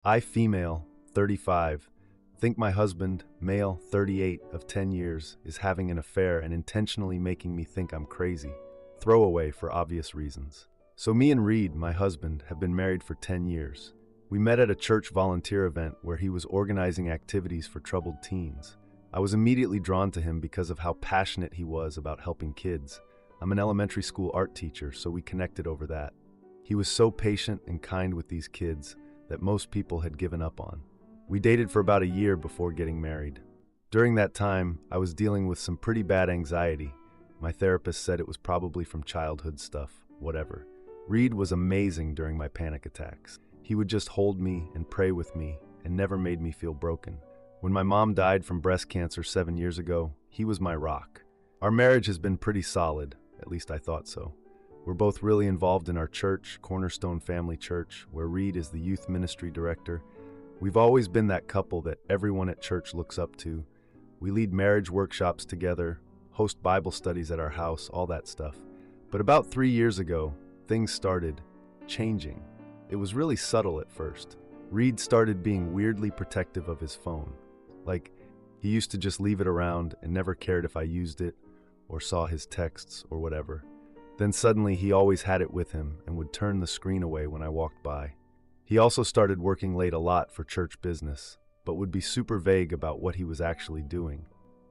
I, female, 35, think my husband, male, 38, of 10 years, is having an affair and intentionally making me think I'm crazy. Throwaway for obvious reasons. So me and Reed, my husband, have been married for 10 years. We met at a church volunteer event where he was organizing activities for troubled teens. I was immediately drawn to him because of how passionate he was about helping kids. I'm an elementary school art teacher, so we connected over that. He was so patient and kind with these kids that most people had given up on. We dated for about a year before getting married. During that time, I was dealing with some pretty bad anxiety. My therapist said it was probably from childhood stuff, whatever. Reed was amazing during my panic attacks. He would just hold me and pray with me and never made me feel broken. When my mom died from breast cancer 7 years ago, he was my rock. Our marriage has been pretty solid, at least I thought so. We're both really involved in our church, Cornerstone Family Church, where Reed is the youth ministry director. We've always been that couple that everyone at church looks up to. We lead marriage workshops together, host Bible studies at our house, all that stuff. But about 3 years ago, things started changing. It was really subtle at first. Reed started being weirdly protective of his phone. Like, he used to just leave it around and never cared if I used it or saw his texts or whatever. Then suddenly he always had it with him and would turn the screen away when I walked by. He also started working late a lot for church business, but would be super vague about what he was actually doing.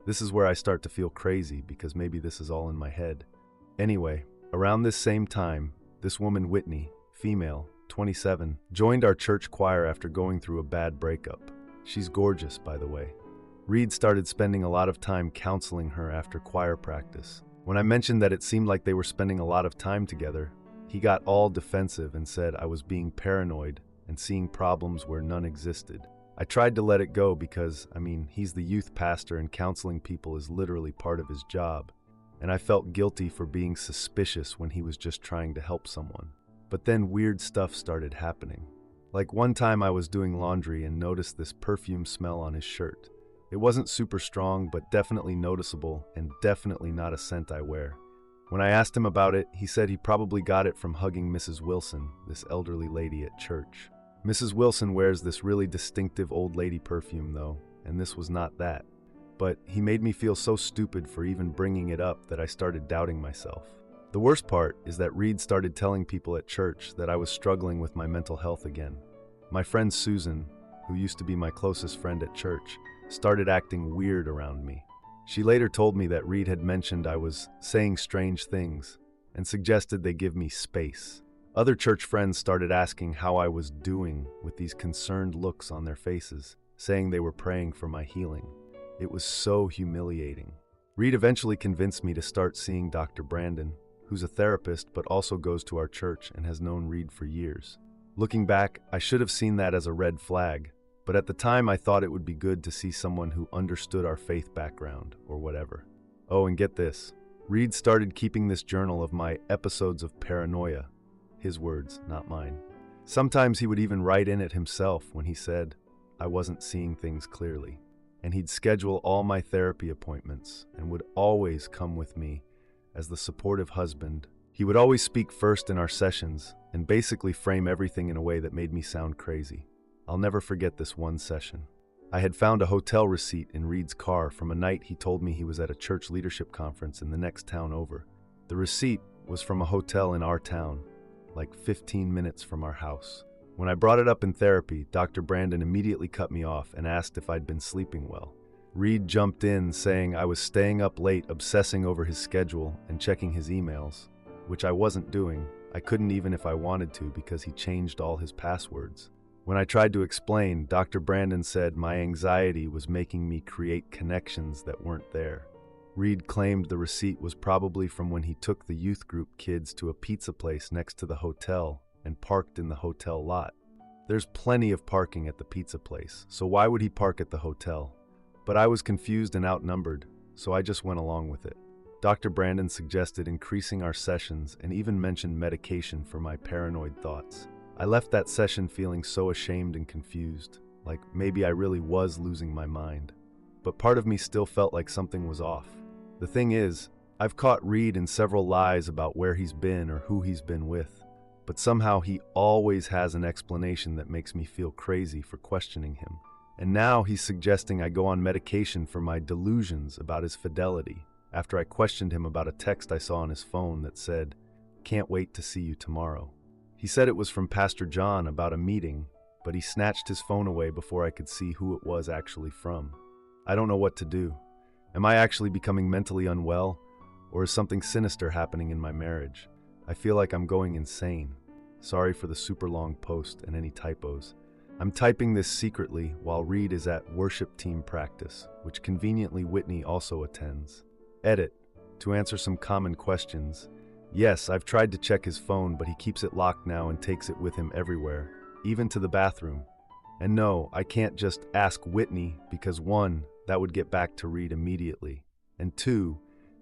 This is where I start to feel crazy because maybe this is all in my head. Anyway, around this same time, this woman Whitney, female, 27, joined our church choir after going through a bad breakup. She's gorgeous, by the way. Reed started spending a lot of time counseling her after choir practice. When I mentioned that it seemed like they were spending a lot of time together, he got all defensive and said I was being paranoid and seeing problems where none existed. I tried to let it go because, he's the youth pastor and counseling people is literally part of his job, and I felt guilty for being suspicious when he was just trying to help someone. But then weird stuff started happening. Like one time I was doing laundry and noticed this perfume smell on his shirt. It wasn't super strong, but definitely noticeable and definitely not a scent I wear. When I asked him about it, he said he probably got it from hugging Mrs. Wilson, this elderly lady at church. Mrs. Wilson wears this really distinctive old lady perfume though, and this was not that. But he made me feel so stupid for even bringing it up that I started doubting myself. The worst part is that Reed started telling people at church that I was struggling with my mental health again. My friend Susan, who used to be my closest friend at church, started acting weird around me. She later told me that Reed had mentioned I was saying strange things and suggested they give me space. Other church friends started asking how I was doing with these concerned looks on their faces, saying they were praying for my healing. It was so humiliating. Reed eventually convinced me to start seeing Dr. Brandon, who's a therapist but also goes to our church and has known Reed for years. Looking back, I should have seen that as a red flag, but at the time I thought it would be good to see someone who understood our faith background, or whatever. Oh, and get this. Reed started keeping this journal of my episodes of paranoia. His words, not mine. Sometimes he would even write in it himself when he said I wasn't seeing things clearly. And he'd schedule all my therapy appointments and would always come with me as the supportive husband. He would always speak first in our sessions and basically frame everything in a way that made me sound crazy. I'll never forget this one session. I had found a hotel receipt in Reed's car from a night he told me he was at a church leadership conference in the next town over. The receipt was from a hotel in our town, like 15 minutes from our house. When I brought it up in therapy, Dr. Brandon immediately cut me off and asked if I'd been sleeping well. Reed jumped in saying I was staying up late obsessing over his schedule and checking his emails, which I wasn't doing. I couldn't even if I wanted to because he changed all his passwords. When I tried to explain, Dr. Brandon said my anxiety was making me create connections that weren't there. Reed claimed the receipt was probably from when he took the youth group kids to a pizza place next to the hotel and parked in the hotel lot. There's plenty of parking at the pizza place, so why would he park at the hotel? But I was confused and outnumbered, so I just went along with it. Dr. Brandon suggested increasing our sessions and even mentioned medication for my paranoid thoughts. I left that session feeling so ashamed and confused, like maybe I really was losing my mind. But part of me still felt like something was off. The thing is, I've caught Reed in several lies about where he's been or who he's been with. but somehow he always has an explanation that makes me feel crazy for questioning him. And now he's suggesting I go on medication for my delusions about his fidelity, after I questioned him about a text I saw on his phone that said, "Can't wait to see you tomorrow." He said it was from Pastor John about a meeting, but he snatched his phone away before I could see who it was actually from. I don't know what to do. Am I actually becoming mentally unwell, or is something sinister happening in my marriage? I feel like I'm going insane. Sorry for the super long post and any typos. I'm typing this secretly while Reed is at worship team practice, which conveniently Whitney also attends. Edit. To answer some common questions. Yes, I've tried to check his phone, but he keeps it locked now and takes it with him everywhere, even to the bathroom. And no, I can't just ask Whitney because 1, that would get back to Reed immediately. And 2,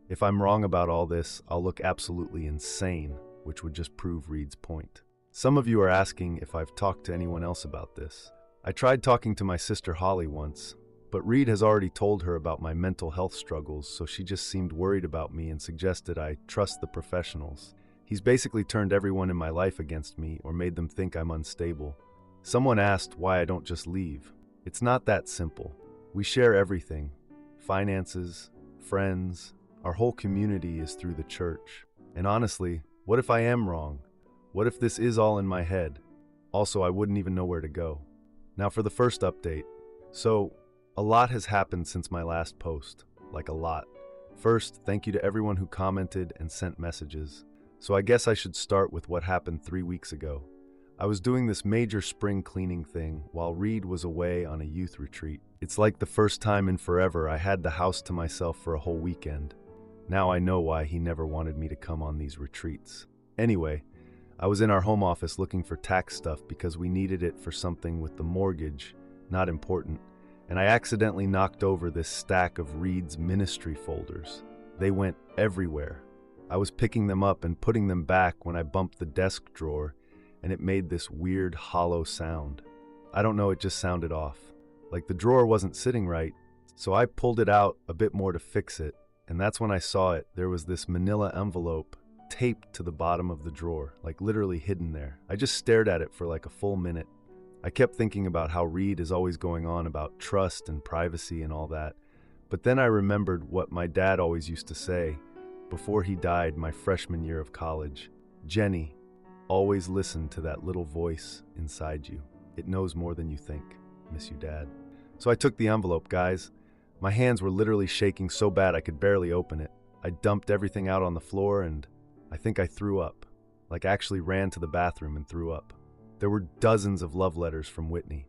if I'm wrong about all this, I'll look absolutely insane, which would just prove Reed's point. Some of you are asking if I've talked to anyone else about this. I tried talking to my sister Holly once, but Reed has already told her about my mental health struggles, so she just seemed worried about me and suggested I trust the professionals. He's basically turned everyone in my life against me or made them think I'm unstable. Someone asked why I don't just leave. It's not that simple. We share everything. Finances, friends, our whole community is through the church. And honestly, what if I am wrong? What if this is all in my head? Also, I wouldn't even know where to go. Now for the first update. So, a lot has happened since my last post. Like a lot. First, thank you to everyone who commented and sent messages. So I guess I should start with what happened 3 weeks ago. I was doing this major spring cleaning thing while Reed was away on a youth retreat. It's like the first time in forever I had the house to myself for a whole weekend. Now I know why he never wanted me to come on these retreats. Anyway, I was in our home office looking for tax stuff because we needed it for something with the mortgage, not important, and I accidentally knocked over this stack of Reed's ministry folders. They went everywhere. I was picking them up and putting them back when I bumped the desk drawer, and it made this weird hollow sound. I don't know, it just sounded off. Like the drawer wasn't sitting right, so I pulled it out a bit more to fix it, and that's when I saw it. There was this manila envelope taped to the bottom of the drawer, like literally hidden there. I just stared at it for like a full minute. I kept thinking about how Reed is always going on about trust and privacy and all that, but then I remembered what my dad always used to say before he died my freshman year of college. Jenny, always listen to that little voice inside you. It knows more than you think. Miss you, Dad. So I took the envelope, guys. My hands were literally shaking so bad I could barely open it. I dumped everything out on the floor and I think I threw up. Like actually ran to the bathroom and threw up. There were dozens of love letters from Whitney.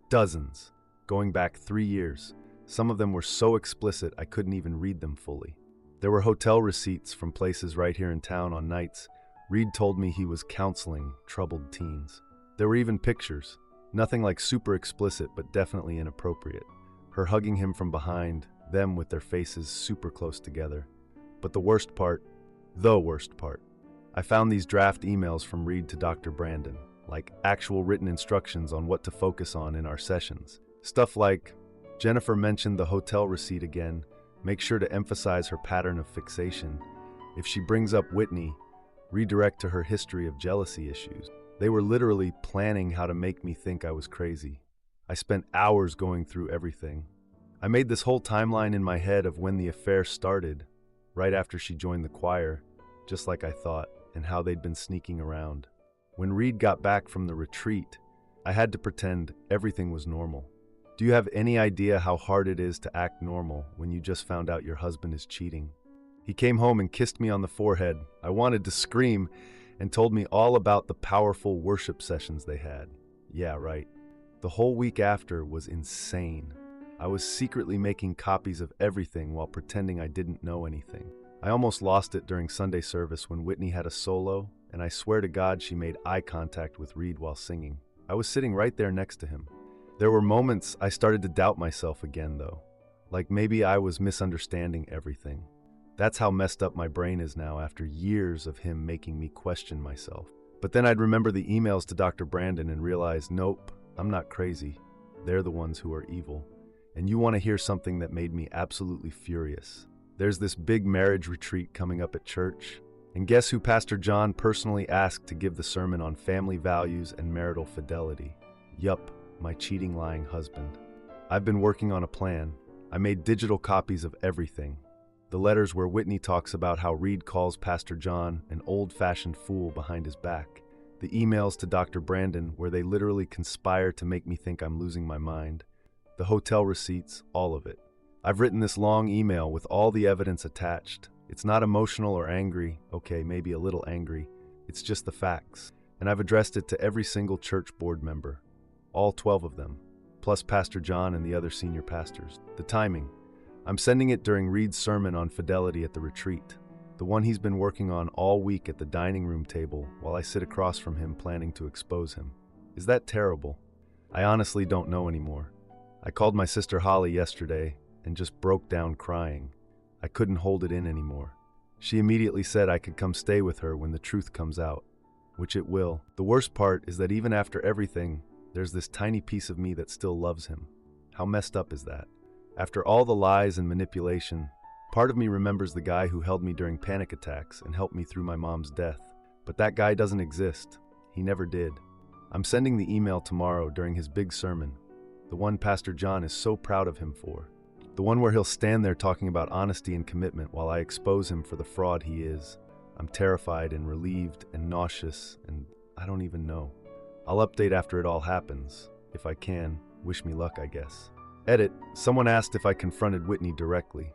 Dozens. Going back 3 years. Some of them were so explicit I couldn't even read them fully. There were hotel receipts from places right here in town on nights. Reed told me he was counseling troubled teens. There were even pictures. Nothing like super explicit, but definitely inappropriate. Her hugging him from behind, them with their faces super close together. But the worst part, I found these draft emails from Reed to Dr. Brandon, like actual written instructions on what to focus on in our sessions. Stuff like, Jennifer mentioned the hotel receipt again, make sure to emphasize her pattern of fixation. If she brings up Whitney, redirect to her history of jealousy issues. They were literally planning how to make me think I was crazy. I spent hours going through everything. I made this whole timeline in my head of when the affair started, right after she joined the choir, just like I thought, and how they'd been sneaking around. When Reed got back from the retreat, I had to pretend everything was normal. Do you have any idea how hard it is to act normal when you just found out your husband is cheating? He came home and kissed me on the forehead. I wanted to scream and told me all about the powerful worship sessions they had. Yeah, right. The whole week after was insane. I was secretly making copies of everything while pretending I didn't know anything. I almost lost it during Sunday service when Whitney had a solo, and I swear to God she made eye contact with Reed while singing. I was sitting right there next to him. There were moments I started to doubt myself again, though. Like maybe I was misunderstanding everything. That's how messed up my brain is now after years of him making me question myself. But then I'd remember the emails to Dr. Brandon and realize, nope, I'm not crazy. They're the ones who are evil. And you want to hear something that made me absolutely furious. There's this big marriage retreat coming up at church, And guess who Pastor John personally asked to give the sermon on family values and marital fidelity? Yup, my cheating, lying husband. I've been working on a plan. I made digital copies of everything. The letters where Whitney talks about how Reed calls Pastor John an old-fashioned fool behind his back. The emails to Dr. Brandon where they literally conspire to make me think I'm losing my mind. The hotel receipts, all of it. I've written this long email with all the evidence attached. It's not emotional or angry, okay, maybe a little angry. It's just the facts. And I've addressed it to every single church board member. All 12 of them, plus Pastor John and the other senior pastors. The timing. I'm sending it during Reed's sermon on fidelity at the retreat. The one he's been working on all week at the dining room table while I sit across from him planning to expose him. Is that terrible? I honestly don't know anymore. I called my sister Holly yesterday and just broke down crying. I couldn't hold it in anymore. She immediately said I could come stay with her when the truth comes out, which it will. The worst part is that even after everything, there's this tiny piece of me that still loves him. How messed up is that? After all the lies and manipulation, part of me remembers the guy who held me during panic attacks and helped me through my mom's death. But that guy doesn't exist. He never did. I'm sending the email tomorrow during his big sermon, the one Pastor John is so proud of him for. The one where he'll stand there talking about honesty and commitment while I expose him for the fraud he is. I'm terrified and relieved and nauseous, and I don't even know. I'll update after it all happens. If I can, wish me luck, I guess. Edit, someone asked if I confronted Whitney directly.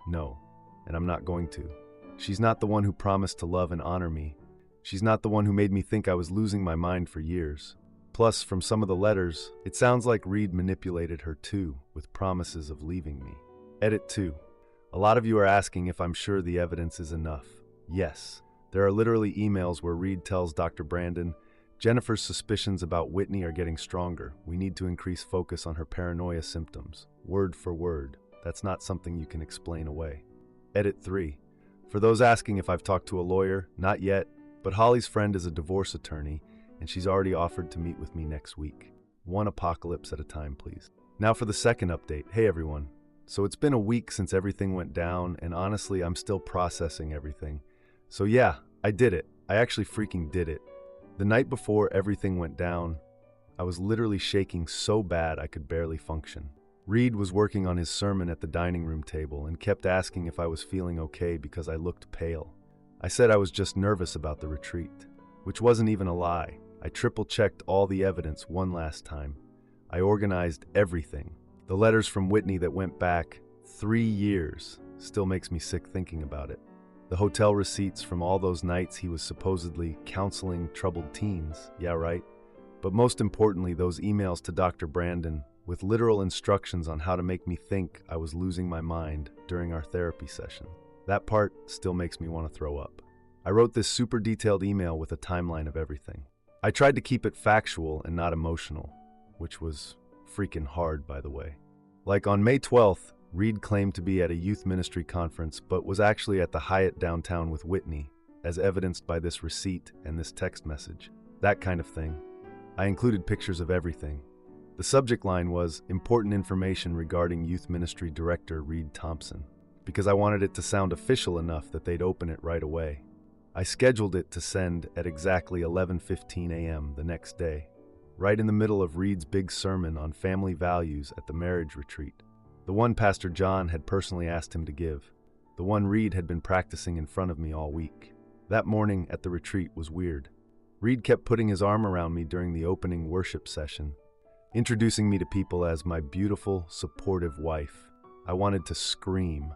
No, and I'm not going to. She's not the one who promised to love and honor me. She's not the one who made me think I was losing my mind for years. Plus, from some of the letters, it sounds like Reed manipulated her too, with promises of leaving me. Edit 2. A lot of you are asking if I'm sure the evidence is enough. Yes, there are literally emails where Reed tells Dr. Brandon, Jennifer's suspicions about Whitney are getting stronger. We need to increase focus on her paranoia symptoms. Word for word. That's not something you can explain away. Edit 3. For those asking if I've talked to a lawyer, not yet, but Holly's friend is a divorce attorney, and she's already offered to meet with me next week. One apocalypse at a time, please. Now for the second update. Hey everyone. So it's been a week since everything went down, and honestly, I'm still processing everything. So yeah, I did it. I actually freaking did it. The night before everything went down, I was literally shaking so bad I could barely function. Reed was working on his sermon at the dining room table and kept asking if I was feeling okay because I looked pale. I said I was just nervous about the retreat, which wasn't even a lie. I triple-checked all the evidence one last time. I organized everything. The letters from Whitney that went back 3 years still makes me sick thinking about it. The hotel receipts from all those nights he was supposedly counseling troubled teens. Yeah, right. But most importantly, those emails to Dr. Brandon with literal instructions on how to make me think I was losing my mind during our therapy session. That part still makes me want to throw up. I wrote this super detailed email with a timeline of everything. I tried to keep it factual and not emotional, which was freaking hard, by the way. Like on May 12th, Reed claimed to be at a youth ministry conference, but was actually at the Hyatt downtown with Whitney, as evidenced by this receipt and this text message. That kind of thing. I included pictures of everything. The subject line was important information regarding youth ministry director Reed Thompson, because I wanted it to sound official enough that they'd open it right away. I scheduled it to send at exactly 11:15 a.m. the next day, right in the middle of Reed's big sermon on family values at the marriage retreat, the one Pastor John had personally asked him to give, the one Reed had been practicing in front of me all week. That morning at the retreat was weird. Reed kept putting his arm around me during the opening worship session, introducing me to people as my beautiful, supportive wife. I wanted to scream.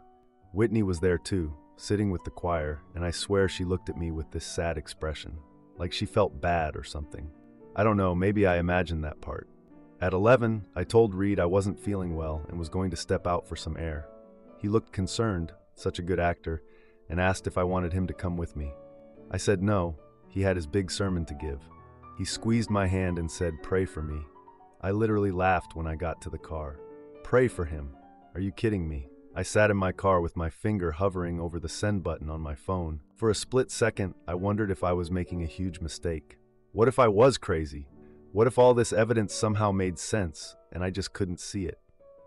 Whitney was there too, sitting with the choir, and I swear she looked at me with this sad expression, like she felt bad or something. I don't know, maybe I imagined that part. At 11, I told Reed I wasn't feeling well and was going to step out for some air. He looked concerned, such a good actor, and asked if I wanted him to come with me. I said no, he had his big sermon to give. He squeezed my hand and said, "Pray for me." I literally laughed when I got to the car. Pray for him? Are you kidding me? I sat in my car with my finger hovering over the send button on my phone. For a split second, I wondered if I was making a huge mistake. What if I was crazy? What if all this evidence somehow made sense, and I just couldn't see it?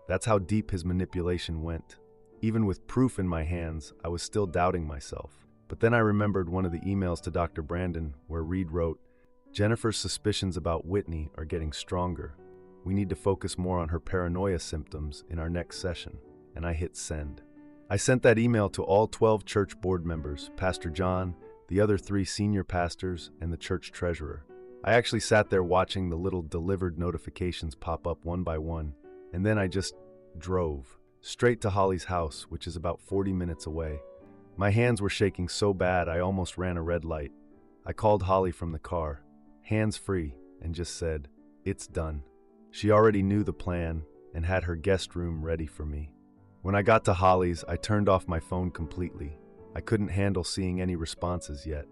That's how deep his manipulation went. Even with proof in my hands, I was still doubting myself. But then I remembered one of the emails to Dr. Brandon where Reed wrote, "Jennifer's suspicions about Whitney are getting stronger. We need to focus more on her paranoia symptoms in our next session." And I hit send. I sent that email to all 12 church board members, Pastor John, the other 3 senior pastors, and the church treasurer. I actually sat there watching the little delivered notifications pop up one by one, and then I just drove straight to Holly's house, which is about 40 minutes away. My hands were shaking so bad I almost ran a red light. I called Holly from the car, hands free, and just said, "It's done." She already knew the plan and had her guest room ready for me. When I got to Holly's, I turned off my phone completely. I couldn't handle seeing any responses yet.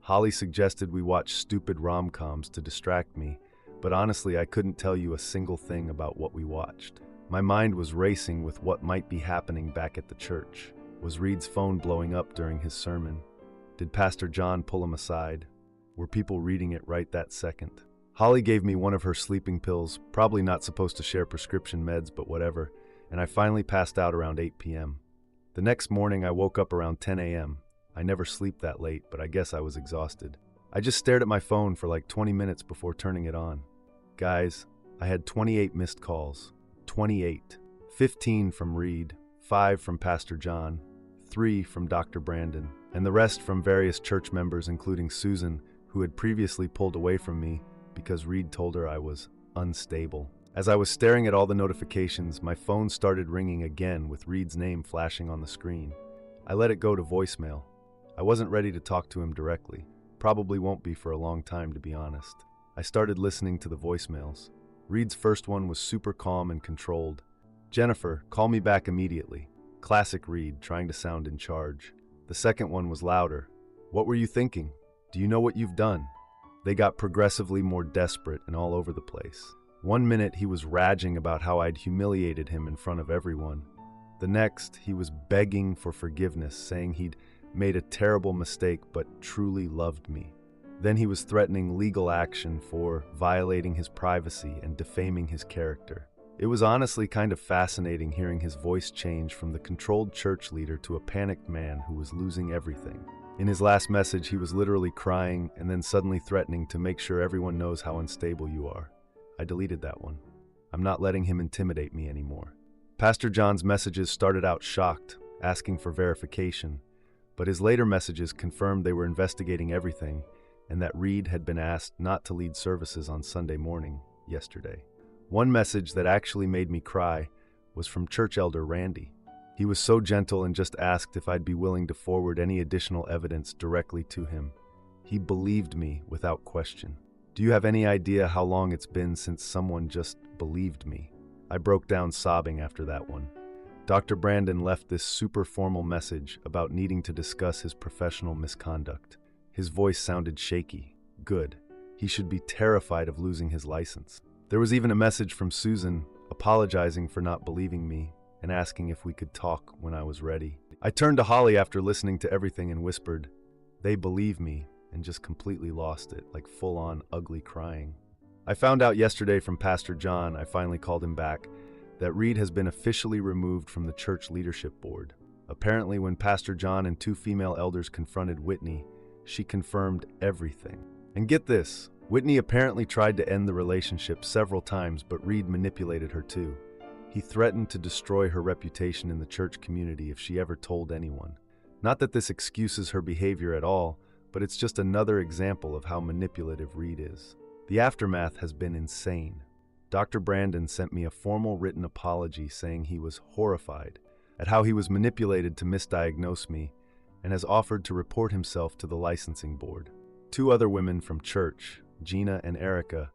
Holly suggested we watch stupid rom-coms to distract me, but honestly, I couldn't tell you a single thing about what we watched. My mind was racing with what might be happening back at the church. Was Reed's phone blowing up during his sermon? Did Pastor John pull him aside? Were people reading it right that second? Holly gave me one of her sleeping pills, probably not supposed to share prescription meds, but whatever, and I finally passed out around 8 p.m. The next morning, I woke up around 10 a.m. I never sleep that late, but I guess I was exhausted. I just stared at my phone for like 20 minutes before turning it on. Guys, I had 28 missed calls. 28. 15 from Reed, 5 from Pastor John, 3 from Dr. Brandon, and the rest from various church members, including Susan, who had previously pulled away from me because Reed told her I was unstable. As I was staring at all the notifications, my phone started ringing again with Reed's name flashing on the screen. I let it go to voicemail. I wasn't ready to talk to him directly. Probably won't be for a long time, to be honest. I started listening to the voicemails. Reed's first one was super calm and controlled. "Jennifer, call me back immediately." Classic Reed, trying to sound in charge. The second one was louder. "What were you thinking? Do you know what you've done?" They got progressively more desperate and all over the place. One minute he was raging about how I'd humiliated him in front of everyone. The next, he was begging for forgiveness, saying he'd made a terrible mistake but truly loved me. Then he was threatening legal action for violating his privacy and defaming his character. It was honestly kind of fascinating hearing his voice change from the controlled church leader to a panicked man who was losing everything. In his last message, he was literally crying and then suddenly threatening to make sure everyone knows how unstable you are. I deleted that one. I'm not letting him intimidate me anymore. Pastor John's messages started out shocked, asking for verification, but his later messages confirmed they were investigating everything and that Reed had been asked not to lead services on Sunday morning yesterday. One message that actually made me cry was from church elder Randy. He was so gentle and just asked if I'd be willing to forward any additional evidence directly to him. He believed me without question. Do you have any idea how long it's been since someone just believed me? I broke down sobbing after that one. Dr. Brandon left this super formal message about needing to discuss his professional misconduct. His voice sounded shaky. Good. He should be terrified of losing his license. There was even a message from Susan apologizing for not believing me and asking if we could talk when I was ready. I turned to Holly after listening to everything and whispered, "They believe me," and just completely lost it, like full-on ugly crying. I found out yesterday from Pastor John, I finally called him back, that Reed has been officially removed from the church leadership board. Apparently, when Pastor John and 2 female elders confronted Whitney, she confirmed everything. And get this, Whitney apparently tried to end the relationship several times, but Reed manipulated her too. He threatened to destroy her reputation in the church community if she ever told anyone. Not that this excuses her behavior at all, but it's just another example of how manipulative Reed is. The aftermath has been insane. Dr. Brandon sent me a formal written apology saying he was horrified at how he was manipulated to misdiagnose me and has offered to report himself to the licensing board. 2 other women from church, Gina and Erica,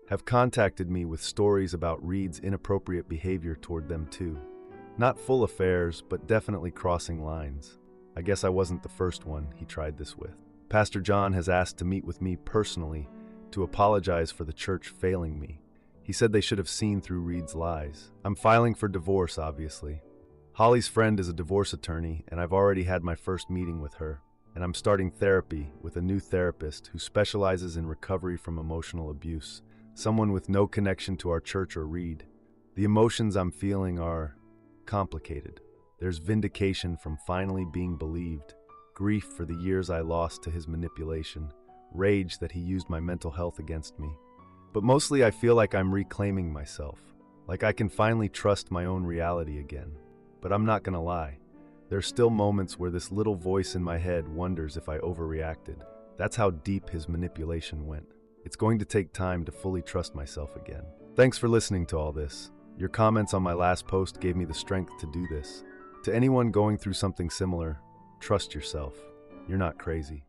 have contacted me with stories about Reed's inappropriate behavior toward them too. Not full affairs, but definitely crossing lines. I guess I wasn't the first one he tried this with. Pastor John has asked to meet with me personally to apologize for the church failing me. He said they should have seen through Reed's lies. I'm filing for divorce, obviously. Holly's friend is a divorce attorney, and I've already had my first meeting with her, and I'm starting therapy with a new therapist who specializes in recovery from emotional abuse, someone with no connection to our church or Reed. The emotions I'm feeling are complicated. There's vindication from finally being believed, grief for the years I lost to his manipulation, rage that he used my mental health against me. But mostly I feel like I'm reclaiming myself, like I can finally trust my own reality again. But I'm not gonna lie, there's still moments where this little voice in my head wonders if I overreacted. That's how deep his manipulation went. It's going to take time to fully trust myself again. Thanks for listening to all this. Your comments on my last post gave me the strength to do this. To anyone going through something similar, trust yourself. You're not crazy.